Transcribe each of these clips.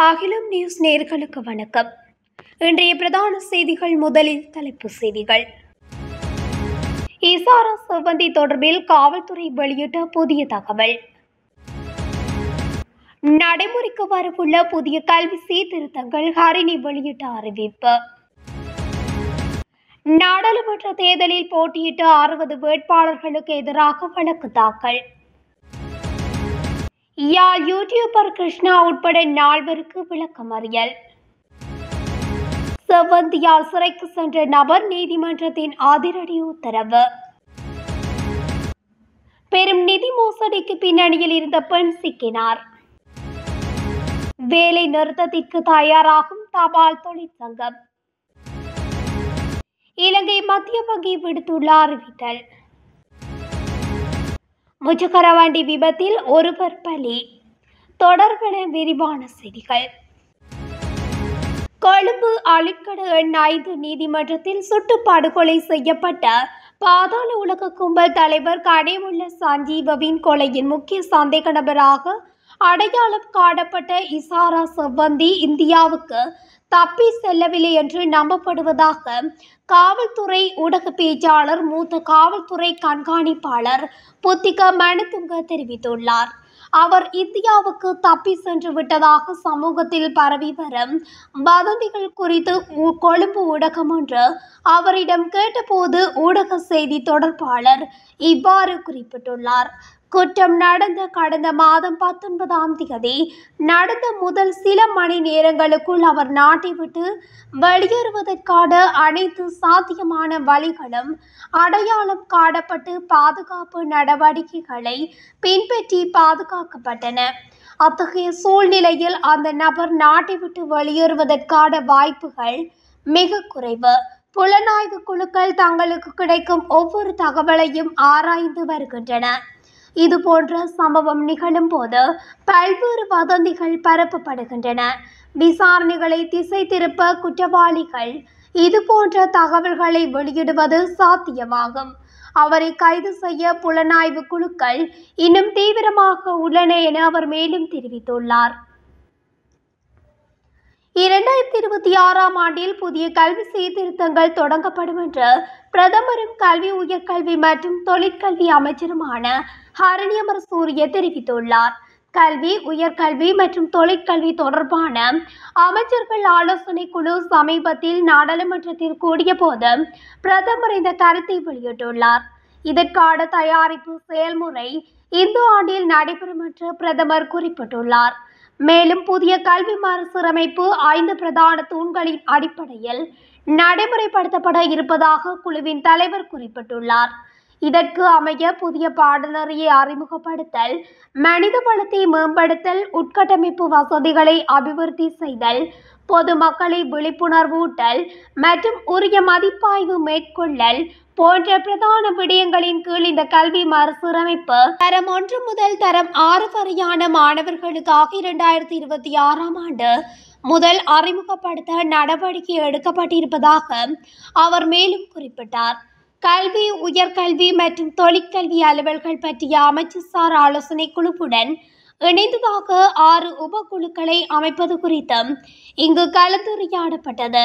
அகிலம் நியூஸ் நேயர்களுக்கு வணக்கம். இன்றைய பிரதான செய்திகள். முதலில் தலைப்புச் செய்திகள். இசாரா செவ்வந்தி தொடர்பில் காவல்துறை வெளியிட்ட புதிய தகவல். நடைமுறைக்கு வரவுள்ள புதிய கல்வி சீர்திருத்தங்கள் ஹரிணி வெளியிட்ட அறிவிப்பு. நாடாளுமன்ற தேர்தலில் போட்டியிட்ட 60 வேட்பாளர்களுக்கு எதிராக வழக்கு தாக்கல். யாழ் யூடியூபர் கிருஷ்ணா உட்பட 4 விளக்கமறியல். செவ்வந்தியால் சிறைக்கு சென்ற நபர் நீதிமன்றத்தின் அதிரடி உத்தரவு. பெரும் நிதி மோசடிக்கு பின்னணியில் இருந்த பெண் சிக்கினார். வேலை நிறுத்தத்திற்கு தயாராகும் தபால் தொழிற்சங்கம். இலங்கை மத்திய வங்கி விடுத்துள்ள அறிவித்தல். முச்சக்கரவண்டி விபத்தில் ஒருவர் பலி. தொடர்பென விரிவான செய்திகள். கொழும்பு அழிக்கடு எண் 5 நீதிமன்றத்தில் சுட்டு படுகொலை செய்யப்பட்ட பாதாள உலக கும்பல் தலைவர் கனேமுல்ல சஞ்சீவவின் கொலையின் முக்கிய சந்தேக நபராக அடையாளம் காணப்பட்ட இசாரா செவ்வந்தி இந்தியாவுக்கு தப்பி செல்லவில்லை என்று நம்பப்படுவதாக காவல்துறை ஊடக பேச்சாளர் மூத்த காவல்துறை கண்காணிப்பாளர் புத்திக மனதுங்க தெரிவித்துள்ளார். அவர் இந்தியாவுக்கு தப்பி சென்று விட்டதாக சமூகத்தில் பரவி வரும் வதந்திகள் குறித்து கொழும்பு ஊடகம் ஒன்று அவரிடம் கேட்டபோது ஊடக செய்தி தொடர்பாளர் இவ்வாறு குறிப்பிட்டுள்ளார். குற்றம் நடந்த கடந்த மாதம் 19ஆம் தேதி நடந்த முதல் சில மணி நேரங்களுக்குள் அவர் நாட்டை விட்டு வெளியேறுவதற்கான அனைத்து சாத்தியமான வழிகளும் அடையாளம் காணப்பட்டு பாதுகாப்பு நடவடிக்கைகளை பின்பற்றி பாதுகாக்கப்பட்டன. அத்தகைய சூழ்நிலையில் அந்த நபர் நாட்டை விட்டு வெளியேறுவதற்கான வாய்ப்புகள் மிக குறைவு. புலனாய்வு குழுக்கள் தங்களுக்கு கிடைக்கும் ஒவ்வொரு தகவலையும் ஆராய்ந்து வருகின்றன. இதுபோன்ற சம்பவம் நிகழும் போது பல்வேறு வதந்திகள் பரப்பப்படுகின்றன. விசாரணைகளை திசை திருப்ப குற்றவாளிகள் இதுபோன்ற தகவல்களை வெளியிடுவது சாத்தியமாகும். அவரை கைது செய்ய புலனாய்வு குழுக்கள் இன்னும் தீவிரமாக உள்ளன என அவர் மேலும் தெரிவித்துள்ளார். 2026ஆம் ஆண்டில் புதிய கல்வி சீர்திருத்தங்கள் தொடங்கப்படும் என்று பிரதமரும் கல்வி, உயர்கல்வி மற்றும் தொழிற்கல்வி அமைச்சருமான ஹரிணி அமரசூரிய தெரிவித்துள்ளார். கல்வி, உயர்கல்வி மற்றும் தொழிற்கல்வி தொடர்பான அமைச்சர்கள் ஆலோசனை குழு சமீபத்தில் நாடாளுமன்றத்தில் கூடிய போது பிரதமர் இந்த கருத்தை வெளியிட்டுள்ளார். இதற்கான தயாரிப்பு செயல்முறை இந்த ஆண்டில் நடைபெறும் என்று பிரதமர் குறிப்பிட்டுள்ளார். மேலும் புதிய கல்வி மறுசீரமைப்பு 5 பிரதான தூண்களின் அடிப்படையில் நடைமுறைப்படுத்தப்பட இருப்பதாக குழுவின் தலைவர் குறிப்பிட்டுள்ளார். இதற்கு அமைய புதிய பாடநெறியை அறிமுகப்படுத்தல், மனித வளத்தை மேம்படுத்தல், உட்கட்டமைப்பு வசதிகளை அபிவிருத்தி செய்தல், பொதுமக்களை விழிப்புணர்வூட்டல் மற்றும் உரிய மதிப்பாய்வு மேற்கொள்ளல் போன்ற பிரதான விடயங்களின் கீழ் இந்த கல்வி மறுசீரமைப்பு தரம் 1 முதல் தரம் 6 வரையான மாணவர்களுக்காக 2026ஆம் ஆண்டு முதல் அறிமுகப்படுத்த நடவடிக்கை எடுக்கப்பட்டிருப்பதாக அவர் மேலும் குறிப்பிட்டார். கல்வி, உயர்கல்வி மற்றும் தொழிற்கல்வி அலுவல்கள் பற்றிய அமைச்சர் ஆலோசனை குழுவுடன் இணைந்ததாக 6 உபக்குழுக்களை அமைப்பது குறித்தும் இங்கு கலந்துரையாடப்பட்டது.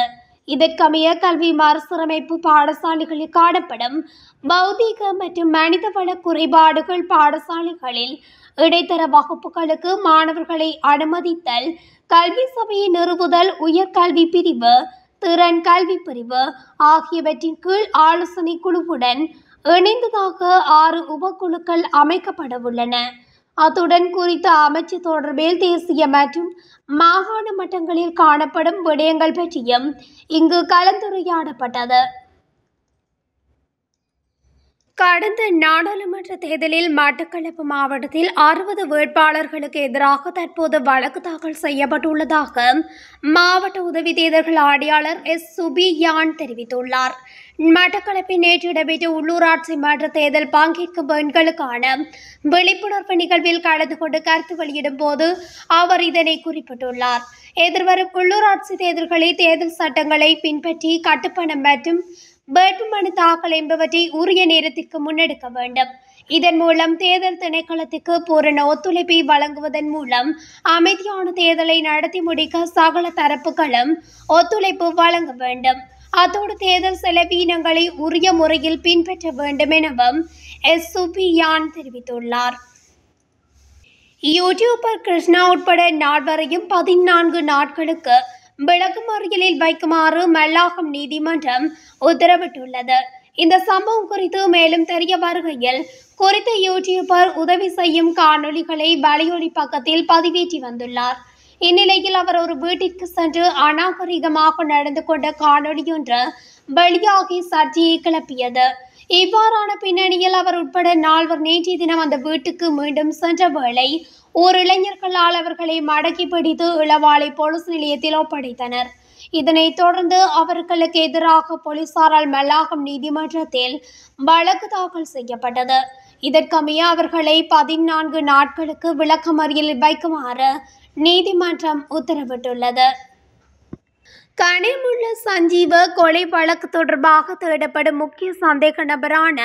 இதற்கமைய கல்வி மறுசீரமைப்பு பாடசாலைகளில் காணப்படும் பௌதீக மற்றும் மனிதவள குறைபாடுகள், பாடசாலைகளில் இடைத்தர வகுப்புகளுக்கு மாணவர்களை அனுமதித்தல், கல்வி சபையை நிறுவுதல், உயர்கல்வி பிரிவு, திறன் கல்வி பிரிவு ஆகியவற்றின் கீழ் ஆலோசனை குழுவுடன் இணைந்ததாக 6 உபக்குழுக்கள் அமைக்கப்பட உள்ளன. அத்துடன் குறித்த அமைச்சு தொடர்பில் தேசிய மற்றும் மாகாண மட்டங்களில் காணப்படும் விடயங்கள் பற்றியும் இங்கு கலந்துரையாடப்பட்டது. கடந்த நாடாளுமன்ற தேர்தலில் மட்டக்களப்பு மாவட்டத்தில் 60 வேட்பாளர்களுக்கு எதிராக தற்போது வழக்கு தாக்கல் செய்யப்பட்டுள்ளதாக மாவட்ட உதவி தேர்தல்கள் ஆணையாளர் சுபியான் தெரிவித்துள்ளார். மட்டக்களப்பில் நேற்று இடம்பெற்ற உள்ளூராட்சி மன்ற தேர்தல் பங்கேற்கும் பெண்களுக்கான விழிப்புணர்வு நிகழ்வில் கலந்து கொண்டு கருத்து வெளியிடும் போது அவர் இதனை குறிப்பிட்டுள்ளார். எதிர்வரும் உள்ளூராட்சி தேர்தல்களில் தேர்தல் சட்டங்களை பின்பற்றி கட்டுப்பணம் மற்றும் வேட்புமனு தாக்கல் என்பவற்றை உரிய நேரத்திற்கு முன்னெடுக்க வேண்டும். இதன் மூலம் தேர்தல் திணைக்களத்துக்கு பூரண ஒத்துழைப்பை வழங்குவதன் மூலம் அமைதியான தேர்தலை நடத்தி முடிக்க சகல தரப்புகளும் ஒத்துழைப்பு வழங்க வேண்டும். அத்தோடு தேர்தல் செலவீனங்களை உரிய முறையில் பின்பற்ற வேண்டும் எனவும் சுபியான் தெரிவித்துள்ளார். யூடியூபர் கிருஷ்ணா உட்பட நால்வரையும் 14 நாட்களுக்கு விளக்கமறியலில் வைக்குமாறு மல்லாகம் நீதிமன்றம் உத்தரவிட்டுள்ளது. இந்த சம்பவம் குறித்து மேலும் தெரிய வருகையில், குறித்த யூடியூபர் உதவி செய்யும் காணொளிகளை வலையொலி பக்கத்தில் பதிவேற்றி வந்துள்ளார். இந்நிலையில் அவர் ஒரு வீட்டிற்கு சென்று அநாகரிகமாக நடந்து கொண்ட காணொளியொன்று வெளியாகி சர்ச்சையை கிளப்பியது. இவ்வாறான பின்னணியில் அவர் உட்பட 4 நேற்றைய தினம் அந்த வீட்டுக்கு மீண்டும் சென்ற வேளை ஓர் இளைஞர்களால் அவர்களை மடக்கி பிடித்து இளவாலை போலீஸ் நிலையத்தில் ஒப்படைத்தனர். இதனைத் தொடர்ந்து அவர்களுக்கு எதிராக போலீசாரால் மல்லாகம் நீதிமன்றத்தில் வழக்கு தாக்கல் செய்யப்பட்டது. இதற்கமைய அவர்களை 14 நாட்களுக்கு விளக்கமறியலில் வைக்குமாறு நீதிமன்றம் உத்தரவிட்டுள்ளது. கனிமுள்ள சஞ்சீவ கொலை வழக்கு தொடர்பாக தேடப்படும் முக்கிய சந்தேக நபரான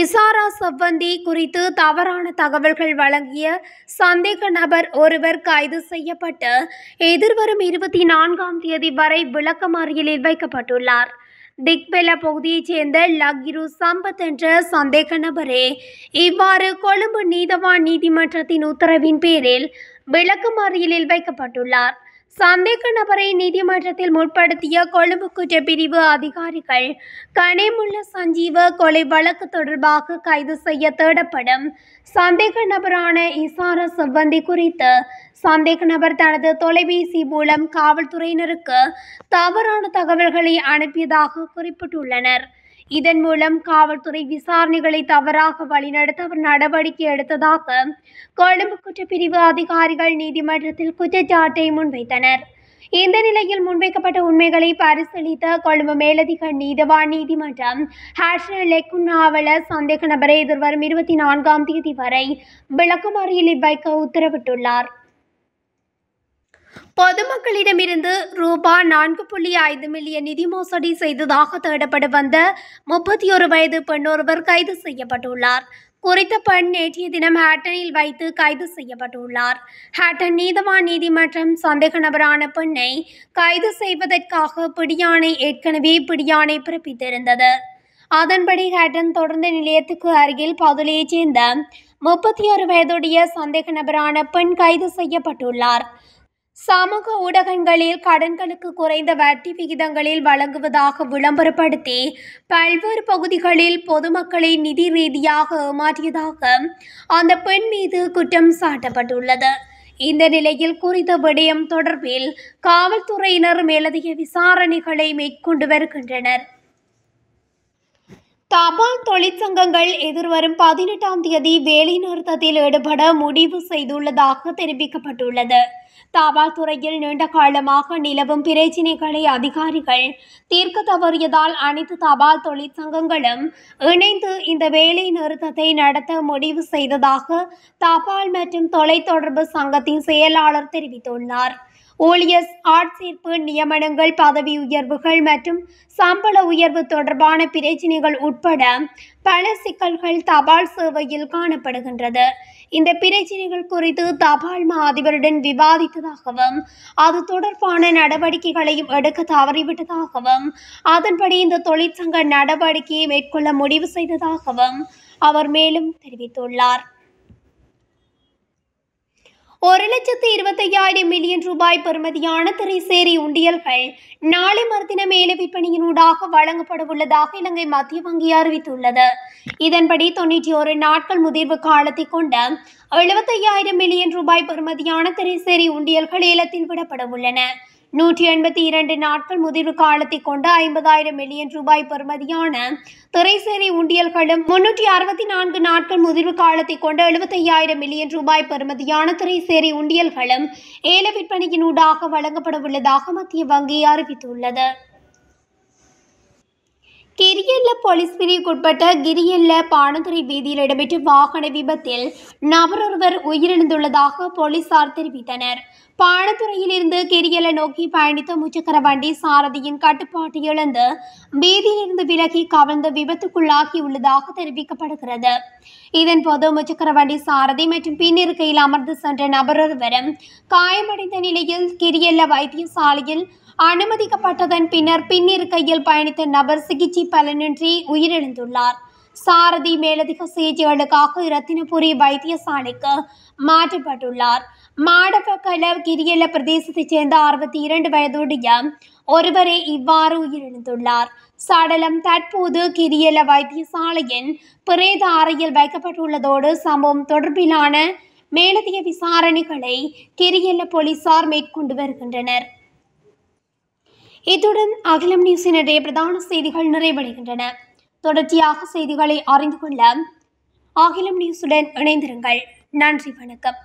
இசாரா சவ்வந்தி குறித்து தவறான தகவல்கள் வழங்கிய சந்தேக நபர் ஒருவர் கைது செய்யப்பட்டு எதிர்வரும் 24ஆம் தேதி வரை விளக்கமறியலில் வைக்கப்பட்டுள்ளார். திக்பெல பகுதியைச் சேர்ந்த லகிரு சம்பத் என்ற சந்தேக நபரே இவ்வாறு கொழும்பு நீதவான் நீதிமன்றத்தின் உத்தரவின் பேரில் விளக்கமறியலில் வைக்கப்பட்டுள்ளார். சந்தேக நபரை நீதிமன்றத்தில் முற்படுத்திய கொழும்பு குற்றப்பிரிவு அதிகாரிகள் கனிமுள்ள சஞ்சீவ கொலை வழக்கு தொடர்பாக கைது செய்ய தேடப்படும் சந்தேக நபரான இசாரா சவ்வந்தி குறித்து சந்தேக நபர் தனது தொலைபேசி மூலம் காவல்துறையினருக்கு தவறான தகவல்களை அனுப்பியதாக குறிப்பிட்டுள்ளனர். இதன் மூலம் காவல்துறை விசாரணைகளை தவறாக வழிநடத்த அவர் நடவடிக்கை எடுத்ததாக கொழும்பு குற்றப்பிரிவு அதிகாரிகள் நீதிமன்றத்தில் குற்றச்சாட்டை முன்வைத்தனர். இந்த நிலையில் முன்வைக்கப்பட்ட உண்மைகளை பரிசீலித்த கொழும்பு மேலதிக நீதவான் நீதிமன்றம் லெக்குனாவல சந்தேக நபரை எதிர்வரும் 24ஆம் தேதி வரை விளக்கமறியலில் வைக்க உத்தரவிட்டுள்ளார். பொதுமக்களிடமிருந்து ரூபாய் 4.5 மில்லியன் நிதி மோசடி செய்ததாக தேடப்பட்டு வந்த 31 வயது பெண்ணொருவர் கைது செய்யப்பட்டுள்ளார். குறித்த பெண் நேற்றைய தினம் ஹேட்டனில் வைத்து கைது செய்யப்பட்டுள்ளார். ஹேட்டன் நீதவான் நீதிமன்றம் சந்தேக நபரான பெண்ணை கைது செய்வதற்காக பிடியாணை ஏற்கனவே பிடியாணை பிறப்பித்திருந்தது. அதன்படி ஹேட்டன் தொடர்ந்த நிலையத்துக்கு அருகில் பதுளையைச் சேர்ந்த 36 வயதுடைய சந்தேக நபரான பெண் கைது செய்யப்பட்டுள்ளார். சமூக ஊடகங்களில் கடன்களுக்கு குறைந்த வட்டி விகிதங்களில் வழங்குவதாக விளம்பரப்படுத்தி பல்வேறு பகுதிகளில் பொதுமக்களை நிதி ரீதியாக ஏமாற்றியதாக அந்த பெண் மீது குற்றம் சாட்டப்பட்டுள்ளது. இந்த நிலையில் குறித்த விடயம் தொடர்பில் காவல்துறையினர் மேலதிக விசாரணைகளை மேற்கொண்டு வருகின்றனர். தபால் தொழிற்சங்கங்கள் எதிர்வரும் 18ஆம் தேதி வேலை நிறுத்தத்தில் ஈடுபட முடிவு செய்துள்ளதாக தெரிவிக்கப்பட்டுள்ளது. தபால் துறையில் நீண்ட காலமாக நிலவும் பிரச்சினைகளை அதிகாரிகள் தீர்க்க தவறியதால் அனைத்து தபால் தொழிற்சங்கங்களும் இணைந்து இந்த வேலை நிறுத்தத்தை நடத்த முடிவு செய்ததாக தபால் மற்றும் தொலைத்தொடர்பு சங்கத்தின் செயலாளர் தெரிவித்துள்ளார். ஊழியர் ஆட்சேர்ப்பு, நியமனங்கள், பதவி உயர்வுகள் மற்றும் சம்பள உயர்வு தொடர்பான பிரச்சினைகள் உட்பட பல சிக்கல்கள் தபால் சேவையில் காணப்படுகின்றது. இந்த பிரச்சினைகள் குறித்து தபால் மா அதிபருடன் விவாதித்ததாகவும் அது தொடர்பான நடவடிக்கைகளையும் எடுக்க தவறிவிட்டதாகவும் அதன்படி இந்த தொழிற்சங்க நடவடிக்கையை மேற்கொள்ள முடிவு செய்ததாகவும் அவர் மேலும் தெரிவித்துள்ளார். 1,25,000 மில்லியன் ரூபாய் பெறுமதியான திரைசேரி உண்டியல்கள் நாளை மறுதினம் ஏல விற்பனையினூடாக வழங்கப்படவுள்ளதாக இலங்கை மத்திய வங்கி அறிவித்துள்ளது. இதன்படி 91 நாட்கள் முதிர்வு காலத்தை கொண்ட 75,000 மில்லியன் ரூபாய் பெறுமதியான திரைசேரி உண்டியல்கள் ஏலத்தில் விடப்படவுள்ளன. 182 நாட்கள் முதிர்வு காலத்தை கொண்ட 50,000 மில்லியன் ரூபாய் பெறுமதியான திரைசேரி உண்டியல்களும் 364 நாட்கள் முதிர்வு காலத்தை கொண்ட 75,000 மில்லியன் ரூபாய் பெறுமதியான திரைசேரி உண்டியல்களும் ஏல விற்பனையினூடாக வழங்கப்பட உள்ளதாக மத்திய வங்கி அறிவித்துள்ளது. கிரியல்ல போலீஸ் பிரிவுக்குட்பட்ட கிரியல்ல பானதுரை வீதியில் இடம்பெற்ற வாகன விபத்தில் நபர் ஒருவர் உயிரிழந்துள்ளதாக போலீசார் தெரிவித்தனர். பானதுறையில் இருந்து கிரியல நோக்கி பயணித்த முச்சக்கர வண்டி சாரதியின் கட்டுப்பாட்டை இழந்து வீதியிலிருந்து விலகி கவிழ்ந்து விபத்துக்குள்ளாகியுள்ளதாக தெரிவிக்கப்படுகிறது. இதன்போது முச்சக்கர வண்டி சாரதி மற்றும் பின்னிருக்கையில் அமர்ந்து சென்ற நபர் ஒருவரும் காயமடைந்த நிலையில் கிரியல்ல வைத்தியசாலையில் அனுமதிக்கப்பட்டதன் பின்னர் பின்னிருக்கையில் பயணித்த நபர் சிகிச்சை பலனின்றி உயிரிழந்துள்ளார். சாரதி மேலதிக சிகிச்சைகளுக்காக இரத்தினபுரி வைத்தியசாலைக்கு மாற்றப்பட்டுள்ளார். மாடவக்கல கிரியல பிரதேசத்தைச் சேர்ந்த 62 வயதுடைய ஒருவரே இவ்வாறு உயிரிழந்துள்ளார். சடலம் தற்போது கிரியல வைத்தியசாலையின் பிரேத அறையில் வைக்கப்பட்டுள்ளதோடு சம்பவம் தொடர்பிலான மேலதிக விசாரணைகளை கிரியல போலீசார் மேற்கொண்டு வருகின்றனர். இத்துடன் அகிலம் நியூஸின் இன்றைய பிரதான செய்திகள் நிறைவடைகின்றன. தொடர்ச்சியாக செய்திகளை அறிந்து கொள்ள அகிலம் நியூஸுடன் இணைந்திருங்கள். நன்றி, வணக்கம்.